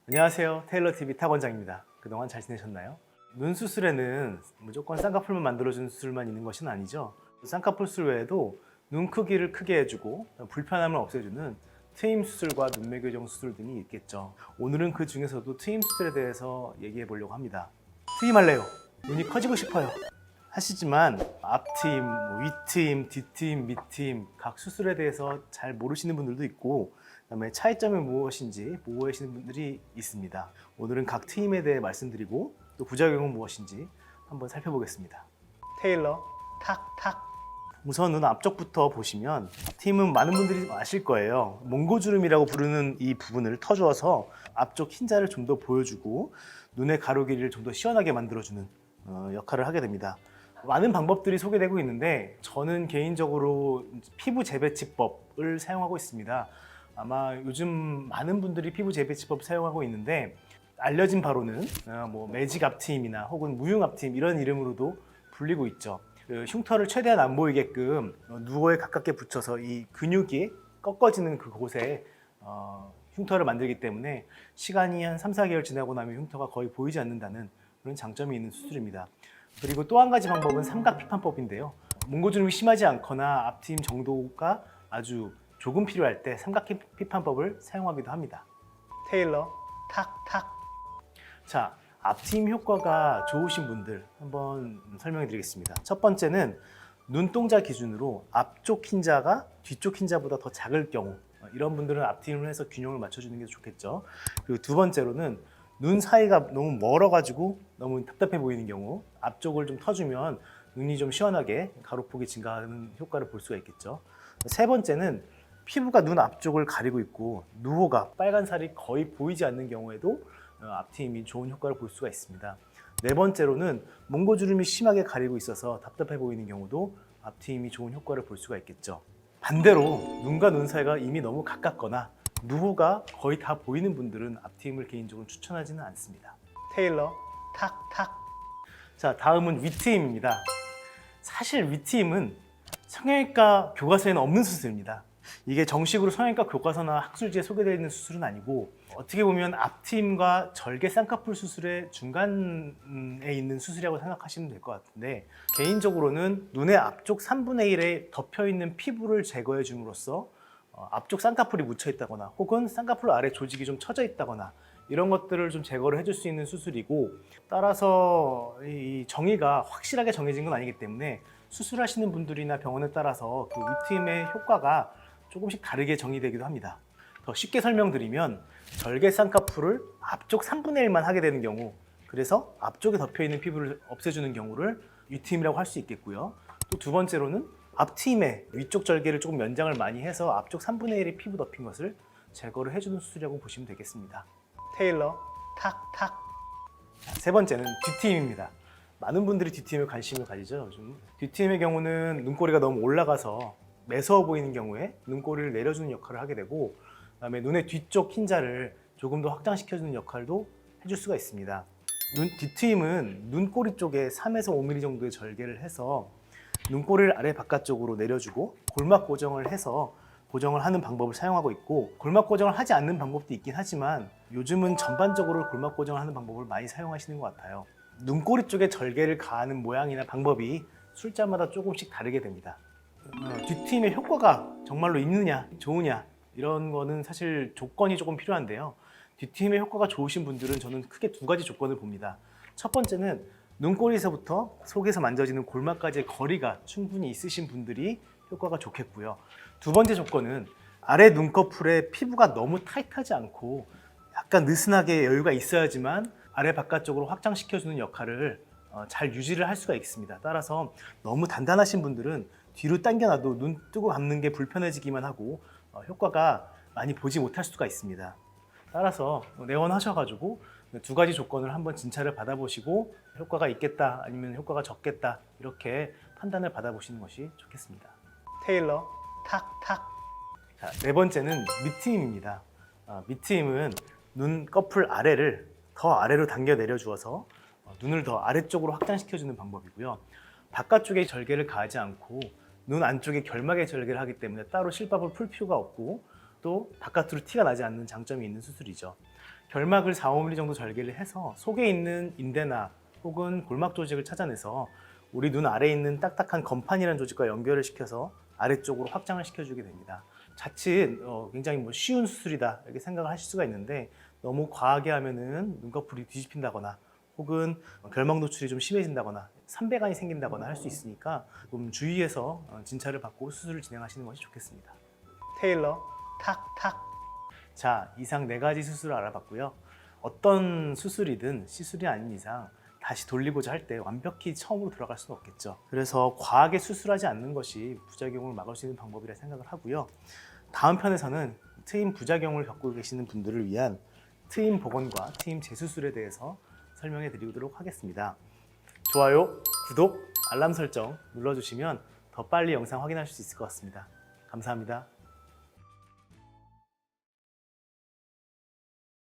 안녕하세요. 테일러TV 탁원장입니다. 그동안 잘 지내셨나요? 눈 수술에는 무조건 쌍꺼풀만 만들어주는 수술만 있는 것은 아니죠. 쌍꺼풀 수술 외에도 눈 크기를 크게 해주고 불편함을 없애주는 트임 수술과 눈매 교정 수술 등이 있겠죠. 오늘은 그 중에서도 트임 수술에 대해서 얘기해 보려고 합니다. 트임할래요. 눈이 커지고 싶어요. 하시지만 앞트임, 윗트임, 뒤트임, 밑트임 각 수술에 대해서 잘 모르시는 분들도 있고 그다음에 차이점이 무엇인지 모르시는 분들이 있습니다. 오늘은 각 트임에 대해 말씀드리고 또 부작용은 무엇인지 한번 살펴보겠습니다. 테일러 탁탁. 우선 눈 앞쪽부터 보시면 트임은 많은 분들이 아실 거예요. 몽고주름이라고 부르는 이 부분을 터주어서 앞쪽 흰자를 좀 더 보여주고 눈의 가로 길이를 좀 더 시원하게 만들어주는 역할을 하게 됩니다. 많은 방법들이 소개되고 있는데 저는 개인적으로 피부 재배치법을 사용하고 있습니다. 아마 요즘 많은 분들이 피부 재배치법 사용하고 있는데 알려진 바로는 매직 앞트임이나 혹은 무흉 앞트임 이런 이름으로도 불리고 있죠. 흉터를 최대한 안 보이게끔 누어에 가깝게 붙여서 이 근육이 꺾어지는 그곳에 흉터를 만들기 때문에 시간이 한 3, 4개월 지나고 나면 흉터가 거의 보이지 않는다는 그런 장점이 있는 수술입니다. 그리고 또 한 가지 방법은 삼각 피판법인데요. 몽고주름이 심하지 않거나 앞트임 정도가 아주 조금 필요할 때 삼각 피판법을 사용하기도 합니다. 테일러 탁탁. 자, 앞트임 효과가 좋으신 분들 한번 설명해 드리겠습니다. 첫 번째는 눈동자 기준으로 앞쪽 흰자가 뒤쪽 흰자보다 더 작을 경우 이런 분들은 앞트임을 해서 균형을 맞춰주는 게 좋겠죠. 그리고 두 번째로는 눈 사이가 너무 멀어가지고 너무 답답해 보이는 경우 앞쪽을 좀 터주면 눈이 좀 시원하게 가로폭이 증가하는 효과를 볼 수가 있겠죠. 세 번째는 피부가 눈 앞쪽을 가리고 있고 누호가 빨간 살이 거의 보이지 않는 경우에도 앞트임이 좋은 효과를 볼 수가 있습니다. 네 번째로는 몽고주름이 심하게 가리고 있어서 답답해 보이는 경우도 앞트임이 좋은 효과를 볼 수가 있겠죠. 반대로 눈과 눈 사이가 이미 너무 가깝거나 누호가 거의 다 보이는 분들은 앞트임을 개인적으로 추천하지는 않습니다. 테일러 탁탁. 자, 다음은 윗트임입니다. 사실 윗트임은 성형외과 교과서에는 없는 수술입니다. 이게 정식으로 성형외과 교과서나 학술지에 소개되어 있는 수술은 아니고 어떻게 보면 앞트임과 절개 쌍꺼풀 수술의 중간에 있는 수술이라고 생각하시면 될 것 같은데 개인적으로는 눈의 앞쪽 3분의 1에 덮여있는 피부를 제거해 줌으로써 앞쪽 쌍꺼풀이 묻혀 있다거나 혹은 쌍꺼풀 아래 조직이 좀 처져 있다거나 이런 것들을 좀 제거를 해줄 수 있는 수술이고 따라서 이 정의가 확실하게 정해진 건 아니기 때문에 수술하시는 분들이나 병원에 따라서 그 윗트임의 효과가 조금씩 다르게 정의되기도 합니다. 더 쉽게 설명드리면 절개 쌍꺼풀을 앞쪽 3분의 1만 하게 되는 경우 그래서 앞쪽에 덮여있는 피부를 없애주는 경우를 윗트임이라고 할 수 있겠고요. 또 두 번째로는 앞트임의 위쪽 절개를 조금 연장을 많이 해서 앞쪽 3분의 1의 피부 덮인 것을 제거를 해주는 수술이라고 보시면 되겠습니다. 테일러 탁탁. 세 번째는 뒤트임입니다. 많은 분들이 뒤트임에 관심을 가지죠. 요즘. 뒤트임의 경우는 눈꼬리가 너무 올라가서 매서워 보이는 경우에 눈꼬리를 내려주는 역할을 하게 되고 그다음에 눈의 뒤쪽 흰자를 조금 더 확장시켜주는 역할도 해줄 수가 있습니다. 뒤트임은 눈꼬리 쪽에 3에서 5mm 정도의 절개를 해서 눈꼬리를 아래 바깥쪽으로 내려주고 골막 고정을 해서 고정을 하는 방법을 사용하고 있고 골막 고정을 하지 않는 방법도 있긴 하지만 요즘은 전반적으로 골막 고정을 하는 방법을 많이 사용하시는 것 같아요. 눈꼬리 쪽에 절개를 가하는 모양이나 방법이 술자마다 조금씩 다르게 됩니다. 뒤트임의 효과가 정말로 있느냐 좋으냐 이런 거는 사실 조건이 조금 필요한데요. 뒤트임의 효과가 좋으신 분들은 저는 크게 두 가지 조건을 봅니다. 첫 번째는 눈꼬리에서부터 속에서 만져지는 골막까지의 거리가 충분히 있으신 분들이 효과가 좋겠고요. 두 번째 조건은 아래 눈꺼풀에 피부가 너무 타이트하지 않고 약간 느슨하게 여유가 있어야지만 아래 바깥쪽으로 확장시켜주는 역할을 잘 유지를 할 수가 있습니다. 따라서 너무 단단하신 분들은 뒤로 당겨놔도 눈 뜨고 감는 게 불편해지기만 하고 효과가 많이 보지 못할 수가 있습니다. 따라서 내원하셔가지고 두 가지 조건을 한번 진찰을 받아보시고 효과가 있겠다 아니면 효과가 적겠다 이렇게 판단을 받아보시는 것이 좋겠습니다. 테일러 탁탁. 자, 네 번째는 밑트임입니다. 밑트임은 눈 꺼풀 아래를 더 아래로 당겨 내려주어서 눈을 더 아래쪽으로 확장시켜주는 방법이고요. 바깥쪽에 절개를 가하지 않고 눈 안쪽에 결막에 절개를 하기 때문에 따로 실밥을 풀 필요가 없고 또 바깥으로 티가 나지 않는 장점이 있는 수술이죠. 결막을 4, 5mm 정도 절개를 해서 속에 있는 인대나 혹은 골막 조직을 찾아내서 우리 눈 아래에 있는 딱딱한 건판이라는 조직과 연결을 시켜서 아래쪽으로 확장을 시켜주게 됩니다. 자칫 굉장히 쉬운 수술이다 이렇게 생각을 하실 수가 있는데 너무 과하게 하면은 눈꺼풀이 뒤집힌다거나 혹은 결막 노출이 좀 심해진다거나 삼배간이 생긴다거나 할 수 있으니까 좀 주의해서 진찰을 받고 수술을 진행하시는 것이 좋겠습니다. 테일러 탁탁. 자, 이상 4가지 수술을 알아봤고요. 어떤 수술이든 시술이 아닌 이상 다시 돌리고자 할 때 완벽히 처음으로 돌아갈 수는 없겠죠. 그래서 과하게 수술하지 않는 것이 부작용을 막을 수 있는 방법이라 생각을 하고요. 다음 편에서는 트임 부작용을 겪고 계시는 분들을 위한 트임 복원과 트임 재수술에 대해서 설명해 드리도록 하겠습니다. 좋아요, 구독, 알람 설정 눌러주시면 더 빨리 영상 확인하실 수 있을 것 같습니다. 감사합니다.